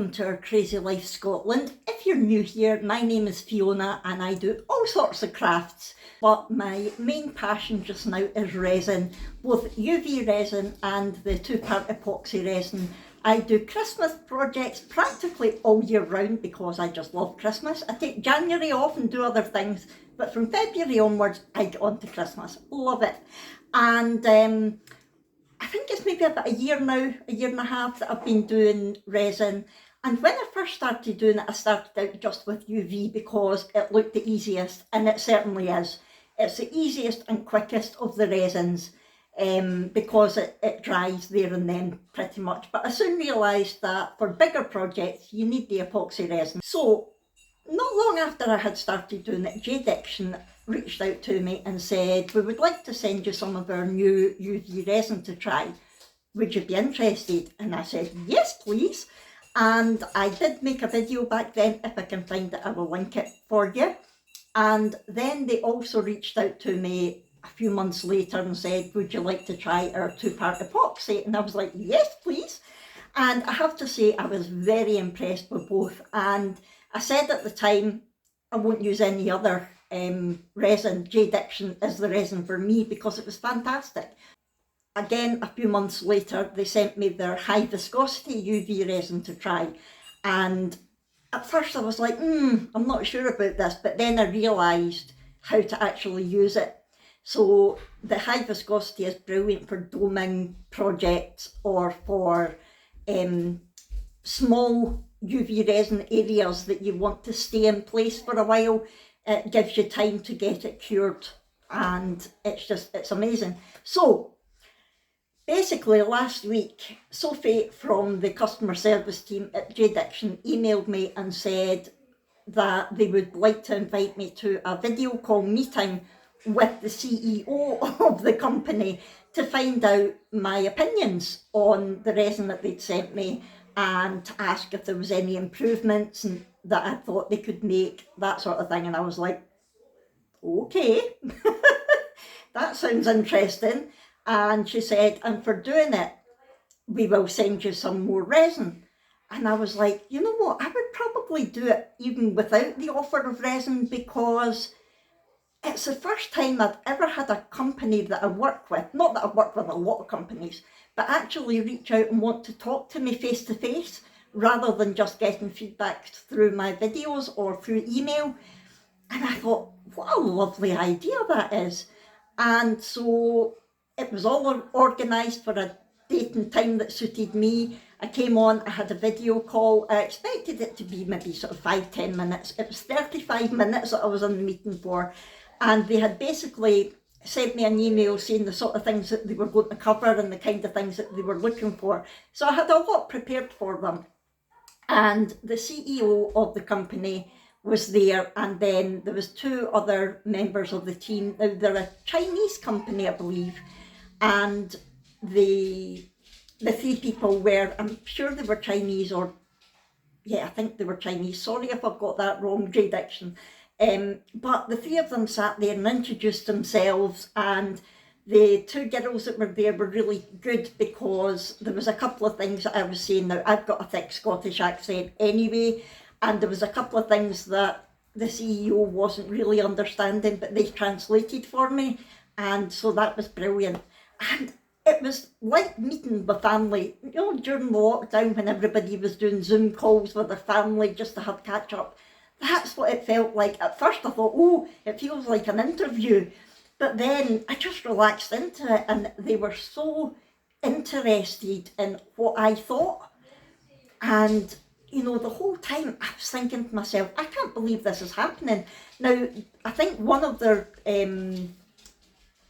welcome to our Crazy Life Scotland. If you're new here, my name is Fiona and I do all sorts of crafts, but my main passion just now is resin, both UV resin and the two-part epoxy resin. I do Christmas projects practically all year round because I just love Christmas. I take January off and do other things, but from February onwards I get on to Christmas. Love it. And I think it's maybe about a year now, a year and a half that I've been doing resin. And when I first started doing it, I started out just with UV because it looked the easiest, and it certainly is. It's the easiest and quickest of the resins because it dries there and then pretty much. But I soon realised that for bigger projects, you need the epoxy resin. So not long after I had started doing it, JDiction reached out to me and said, we would like to send you some of our new UV resin to try. Would you be interested? And I said, yes, please. And I did make a video back then. If I can find it, I will link it for you. And then they also reached out to me a few months later and said, would you like to try our two-part epoxy? And I was like, yes, please. And I have to say, I was very impressed with both. And I said at the time, I won't use any other resin. JDiction is the resin for me because it was fantastic. Again, a few months later, they sent me their high viscosity UV resin to try. And at first I was like, I'm not sure about this, but then I realised how to actually use it. So the high viscosity is brilliant for doming projects or for small UV resin areas that you want to stay in place for a while. It gives you time to get it cured, and it's amazing. So basically last week, Sophie from the customer service team at JDiction emailed me and said that they would like to invite me to a video call meeting with the CEO of the company to find out my opinions on the resin that they'd sent me and to ask if there was any improvements and that I thought they could make, that sort of thing. And I was like, okay, that sounds interesting. And she said, and for doing it, we will send you some more resin. And I was like, you know what, I would probably do it even without the offer of resin because it's the first time I've ever had a company that I work with, not that I've worked with a lot of companies, but actually reach out and want to talk to me face to face rather than just getting feedback through my videos or through email. And I thought, what a lovely idea that is. And so it was all organised for a date and time that suited me. I came on, I had a video call. I expected it to be maybe sort of 5-10 minutes. It was 35 minutes that I was in the meeting for. And they had basically sent me an email saying the sort of things that they were going to cover and the kind of things that they were looking for. So I had a lot prepared for them. And the CEO of the company was there, and then there was two other members of the team. Now, they're a Chinese company, I believe, and the three people were, I'm sure they were Chinese, or yeah, I think they were Chinese. Sorry if I've got that wrong, JDiction. But the three of them sat there and introduced themselves, and the two girls that were there were really good because there was a couple of things that I was saying. Now, I've got a thick Scottish accent anyway, and there was a couple of things that the CEO wasn't really understanding, but they translated for me, and so that was brilliant. And it was like meeting with family, you know, during the lockdown when everybody was doing Zoom calls with their family just to have catch up. That's what it felt like. At first I thought, oh, it feels like an interview. But then I just relaxed into it, and they were so interested in what I thought. And, you know, the whole time I was thinking to myself, I can't believe this is happening. Now, I think one of their,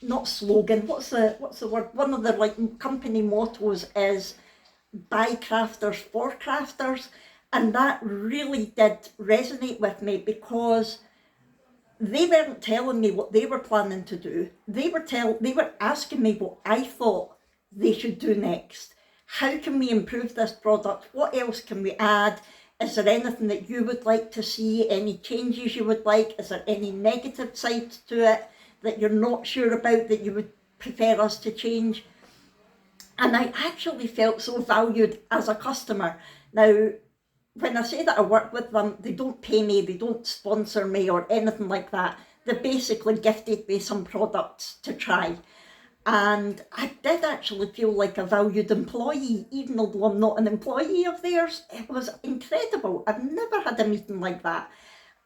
not slogan, what's the word? One of their like company mottos is by crafters for crafters. And that really did resonate with me because they weren't telling me what they were planning to do. They were asking me what I thought they should do next. How can we improve this product? What else can we add? Is there anything that you would like to see? Any changes you would like? Is there any negative sides to it that you're not sure about that you would prefer us to change? And I actually felt so valued as a customer. Now, when I say that I work with them, they don't pay me, they don't sponsor me or anything like that. They basically gifted me some products to try. And I did actually feel like a valued employee, even though I'm not an employee of theirs. It was incredible. I've never had a meeting like that.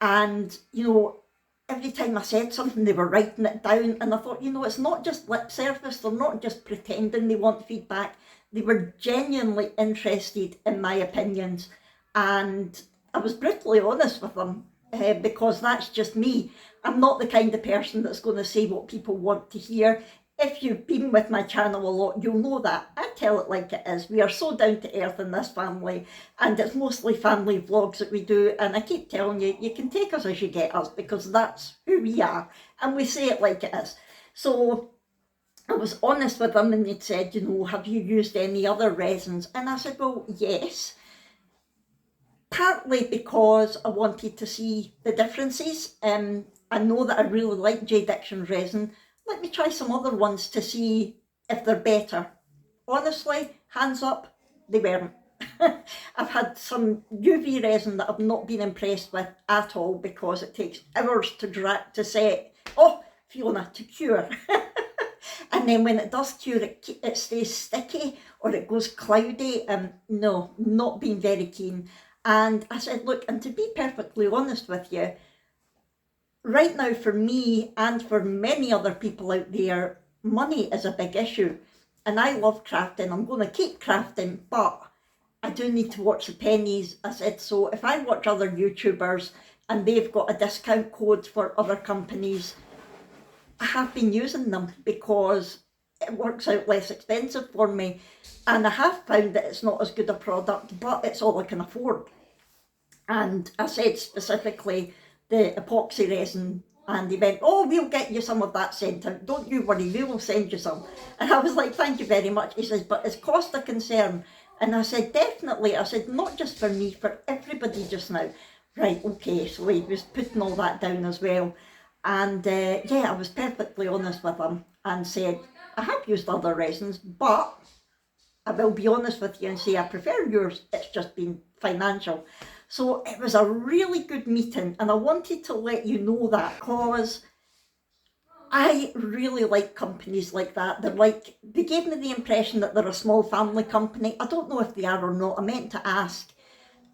And, you know, every time I said something, they were writing it down. And I thought, you know, it's not just lip service. They're not just pretending they want feedback. They were genuinely interested in my opinions. And I was brutally honest with them because that's just me. I'm not the kind of person that's going to say what people want to hear. If you've been with my channel a lot, you'll know that. I tell it like it is. We are so down to earth in this family, and it's mostly family vlogs that we do, and I keep telling you, you can take us as you get us, because that's who we are, and we say it like it is. So I was honest with them, and they'd said, you know, have you used any other resins? And I said, well, yes. Partly because I wanted to see the differences. I know that I really like JDiction Resin. Let me try some other ones to see if they're better. Honestly, hands up, they weren't. I've had some UV resin that I've not been impressed with at all because it takes hours to set. Oh, Fiona, to cure. And then when it does cure, it stays sticky or it goes cloudy. No, not being very keen. And I said, look, and to be perfectly honest with you, right now for me and for many other people out there, money is a big issue. And I love crafting, I'm going to keep crafting, but I do need to watch the pennies. I said, so if I watch other YouTubers and they've got a discount code for other companies, I have been using them because it works out less expensive for me. And I have found that it's not as good a product, but it's all I can afford. And I said specifically the epoxy resin, and he went, oh, we'll get you some of that sent out. Don't you worry, we will send you some. And I was like, thank you very much. He says, but is cost a concern? And I said, definitely. I said, not just for me, for everybody just now. Right, okay, so he was putting all that down as well. And yeah, I was perfectly honest with him and said, I have used other resins, but I will be honest with you and say I prefer yours. It's just been financial. So it was a really good meeting, and I wanted to let you know that because I really like companies like that. They gave me the impression that they're a small family company. I don't know if they are or not. I meant to ask.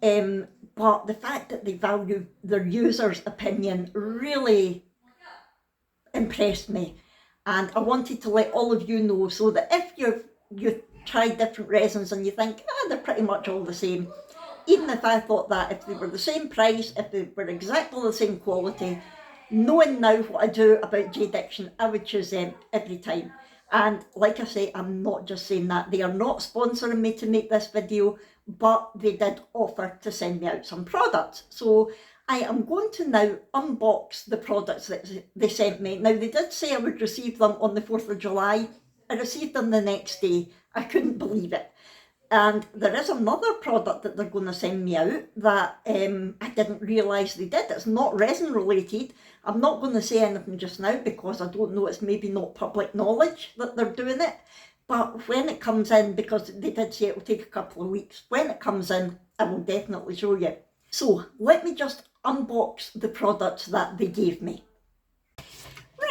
But the fact that they value their users' opinion really impressed me. And I wanted to let all of you know so that if you've tried different resins and you think, they're pretty much all the same, even if I thought that, if they were the same price, if they were exactly the same quality, knowing now what I do about JDiction, I would choose them every time. And like I say, I'm not just saying that. They are not sponsoring me to make this video, but they did offer to send me out some products. So I am going to now unbox the products that they sent me. Now, they did say I would receive them on the 4th of July. I received them the next day. I couldn't believe it. And there is another product that they're going to send me out that I didn't realise they did. It's not resin related. I'm not going to say anything just now because I don't know, it's maybe not public knowledge that they're doing it. But when it comes in, because they did say it will take a couple of weeks, when it comes in, I will definitely show you. So let me just unbox the products that they gave me.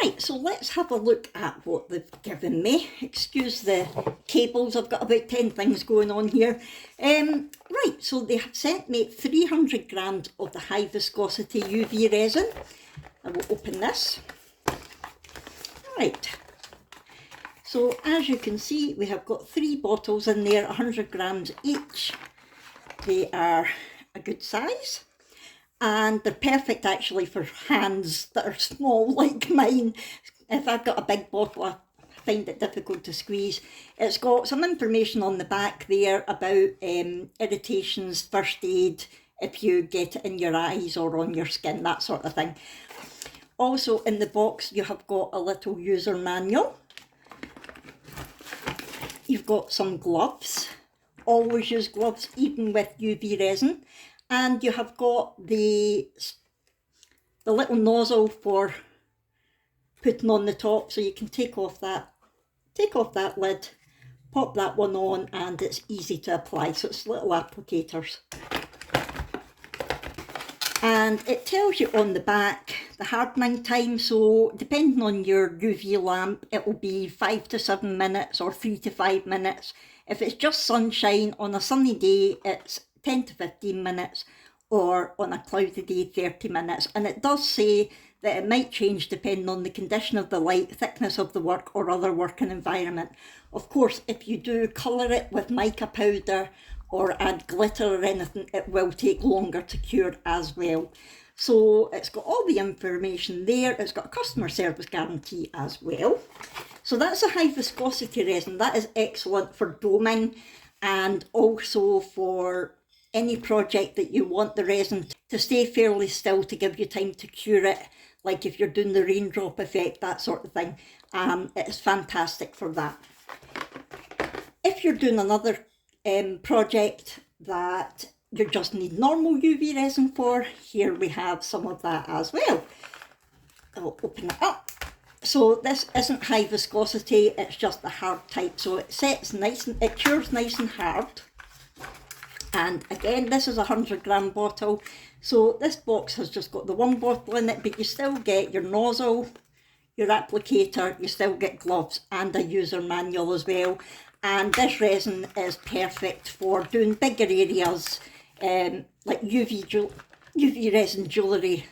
Right, so let's have a look at what they've given me. Excuse the cables, I've got about 10 things going on here. Right, so they have sent me 300 grams of the high viscosity UV resin. I will open this. Right, so as you can see, we have got 3 bottles in there, 100 grams each. They are a good size. And they're perfect actually for hands that are small like mine. If I've got a big bottle, I find it difficult to squeeze. It's got some information on the back there about irritations, first aid, if you get it in your eyes or on your skin, that sort of thing. Also in the box you have got a little user manual. You've got some gloves. Always use gloves even with UV resin. And you have got the little nozzle for putting on the top, so you can take off that lid, pop that one on, and it's easy to apply. So it's little applicators. And it tells you on the back the hardening time, so depending on your UV lamp, it will be 5 to 7 minutes or 3 to 5 minutes. If it's just sunshine on a sunny day, it's 10 to 15 minutes, or on a cloudy day, 30 minutes. And it does say that it might change depending on the condition of the light, thickness of the work, or other working environment. Of course, if you do colour it with mica powder or add glitter or anything, it will take longer to cure as well. So it's got all the information there. It's got a customer service guarantee as well. So that's a high viscosity resin. That is excellent for doming, and also for any project that you want the resin to stay fairly still to give you time to cure it, like if you're doing the raindrop effect, that sort of thing. It's fantastic for that. If you're doing another project that you just need normal UV resin for, here we have some of that as well. I'll open it up. So this isn't high viscosity, it's just the hard type, so it sets nice and it cures nice and hard. And again, this is a 100-gram bottle, so this box has just got the one bottle in it, but you still get your nozzle, your applicator, you still get gloves and a user manual as well. And this resin is perfect for doing bigger areas, like UV resin jewellery,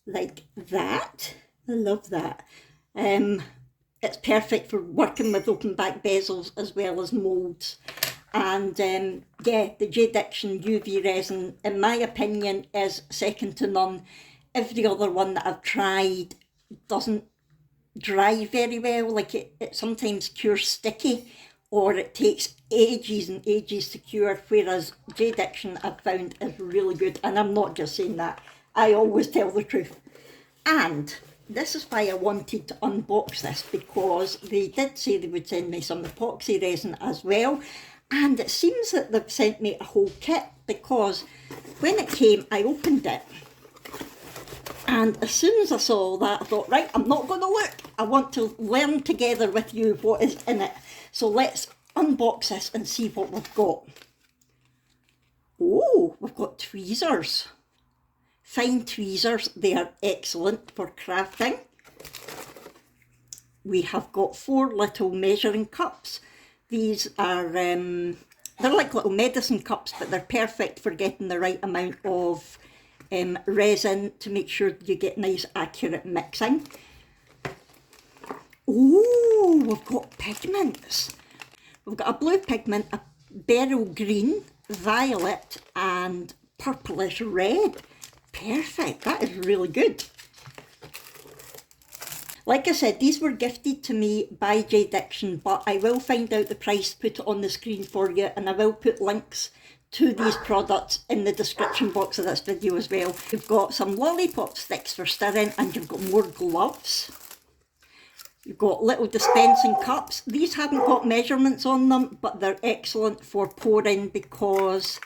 like that. I love that. It's perfect for working with open back bezels as well as moulds. And yeah, the JDiction UV resin, in my opinion, is second to none. Every other one that I've tried doesn't dry very well, like it sometimes cures sticky, or it takes ages and ages to cure, whereas JDiction I've found is really good. And I'm not just saying that, I always tell the truth. And this is why I wanted to unbox this, because they did say they would send me some epoxy resin as well. And it seems that they've sent me a whole kit, because when it came, I opened it. And as soon as I saw that, I thought, right, I'm not going to look. I want to learn together with you what is in it. So let's unbox this and see what we've got. Oh, we've got tweezers. Fine tweezers, they are excellent for crafting. We have got 4 little measuring cups. These are, they're like little medicine cups, but they're perfect for getting the right amount of resin to make sure you get nice accurate mixing. Oh, we've got pigments. We've got a blue pigment, a beryl green, violet and purplish red. Perfect, that is really good. Like I said, these were gifted to me by JDiction, but I will find out the price, put it on the screen for you, and I will put links to these products in the description box of this video as well. You've got some lollipop sticks for stirring, and you've got more gloves. You've got little dispensing cups. These haven't got measurements on them, but they're excellent for pouring because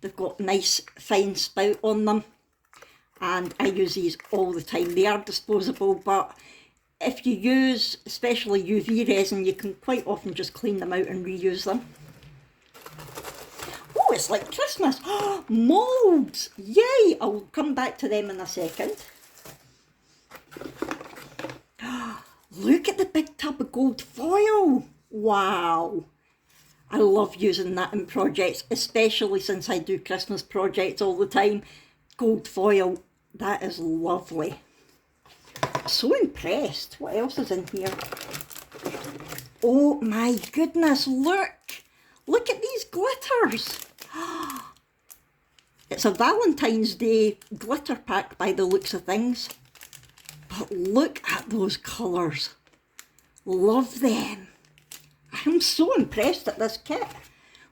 they've got nice fine spout on them. And I use these all the time. They are disposable, but if you use especially UV resin, you can quite often just clean them out and reuse them. Oh, it's like Christmas. Moulds! Yay! I'll come back to them in a second. Look at the big tub of gold foil. Wow. I love using that in projects, especially since I do Christmas projects all the time. Gold foil, that is lovely. So impressed. What else is in here? Oh my goodness, look! Look at these glitters! It's a Valentine's Day glitter pack by the looks of things. But look at those colours. Love them. I'm so impressed at this kit.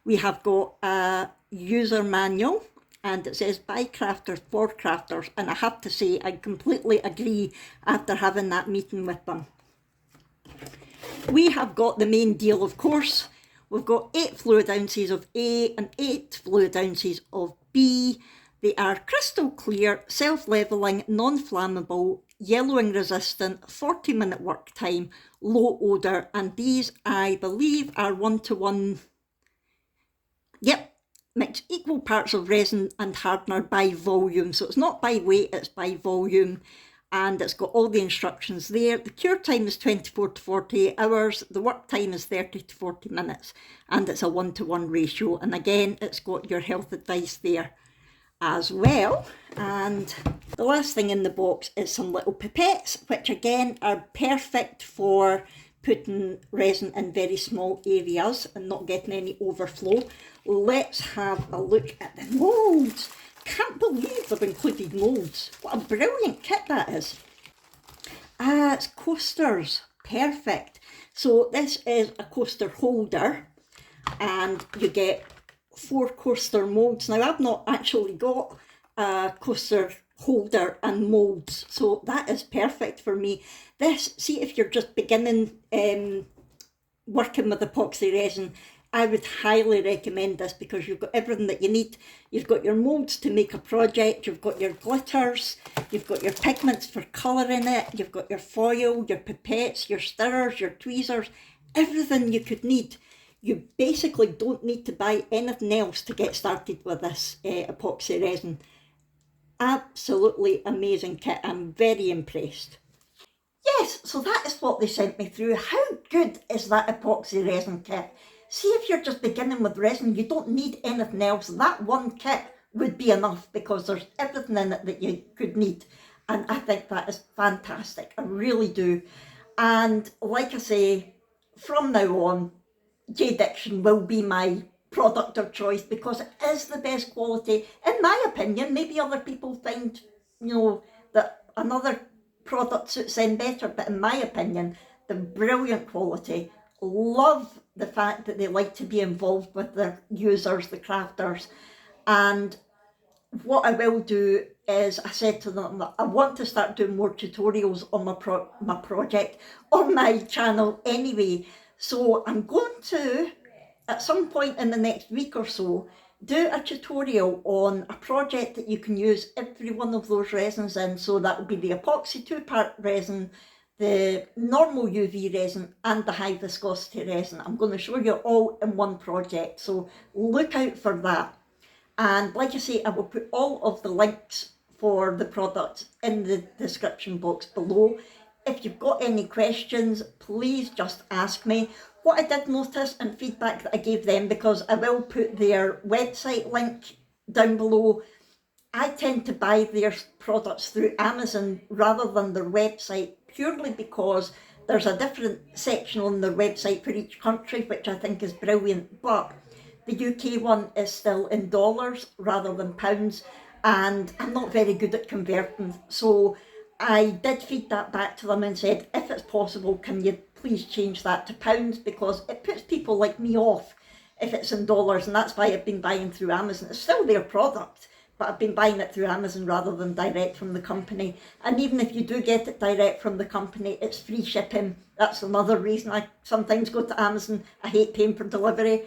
We have got a user manual, and it says by crafters for crafters, and I have to say I completely agree after having that meeting with them. We have got the main deal, of course. We've got 8 fluid ounces of A and 8 fluid ounces of B. They are crystal clear, self-levelling, non-flammable, yellowing resistant, 40-minute work time, low odour, and these I believe are 1-to-1. Yep, mix equal parts of resin and hardener by volume. So it's not by weight, it's by volume. And it's got all the instructions there. The cure time is 24 to 48 hours. The work time is 30 to 40 minutes. And it's a 1-to-1 ratio. And again, it's got your health advice there as well. And the last thing in the box is some little pipettes, which again are perfect for putting resin in very small areas and not getting any overflow. Let's have a look at the moulds. Can't believe they've included moulds. What a brilliant kit that is. It's coasters. Perfect. So this is a coaster holder and you get 4 coaster moulds. Now I've not actually got a coaster holder and moulds, so that is perfect for me. This, see if you're just beginning working with epoxy resin, I would highly recommend this because you've got everything that you need. You've got your moulds to make a project, you've got your glitters, you've got your pigments for colouring it, you've got your foil, your pipettes, your stirrers, your tweezers, everything you could need. You basically don't need to buy anything else to get started with this epoxy resin. Absolutely amazing kit. I'm very impressed. Yes, so that is what they sent me through. How good is that epoxy resin kit? See, if you're just beginning with resin, you don't need anything else. That one kit would be enough because there's everything in it that you could need. And I think that is fantastic. I really do. And like I say, from now on, JDiction will be my product of choice because it is the best quality, in my opinion. Maybe other people find, that another product suits them better, but in my opinion, the brilliant quality. Love the fact that they like to be involved with their users, the crafters. And what I will do is, I said to them, I want to start doing more tutorials on my project, on my channel anyway. So I'm going to, at some point in the next week or so, do a tutorial on a project that you can use every one of those resins in. So that would be the epoxy 2-part resin, the normal UV resin and the high viscosity resin. I'm going to show you all in one project, so look out for that. And like I say, I will put all of the links for the products in the description box below. If you've got any questions, please just ask me. What I did notice and feedback that I gave them, because I will put their website link down below, I tend to buy their products through Amazon rather than their website, purely because there's a different section on their website for each country, which I think is brilliant. But the UK one is still in dollars rather than pounds, and I'm not very good at converting. So I did feed that back to them and said, if it's possible, can you please change that to pounds, because it puts people like me off if it's in dollars, and that's why I've been buying through Amazon. It's still their product, but I've been buying it through Amazon rather than direct from the company. And even if you do get it direct from the company, it's free shipping. That's another reason I sometimes go to Amazon. I hate paying for delivery.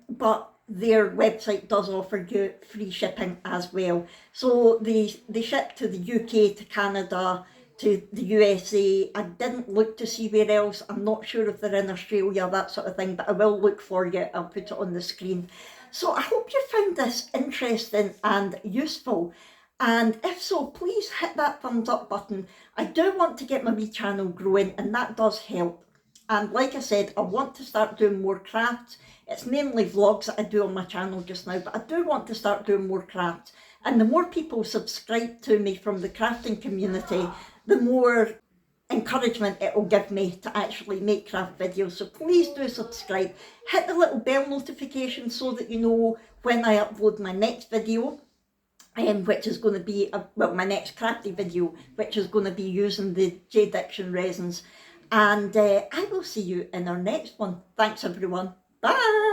But their website does offer you free shipping as well. So they ship to the UK, to Canada, to the USA. I didn't look to see where else. I'm not sure if they're in Australia, that sort of thing, but I will look for you. I'll put it on the screen. So I hope you found this interesting and useful. And if so, please hit that thumbs up button. I do want to get my wee channel growing, and that does help. And like I said, I want to start doing more crafts. It's mainly vlogs that I do on my channel just now, but I do want to start doing more crafts. And the more people subscribe to me from the crafting community, the more encouragement it will give me to actually make craft videos. So please do subscribe. Hit the little bell notification so that you know when I upload my next video, which is going to be, my next crafty video, which is going to be using the JDiction resins. And I will see you in our next one. Thanks everyone. Bye.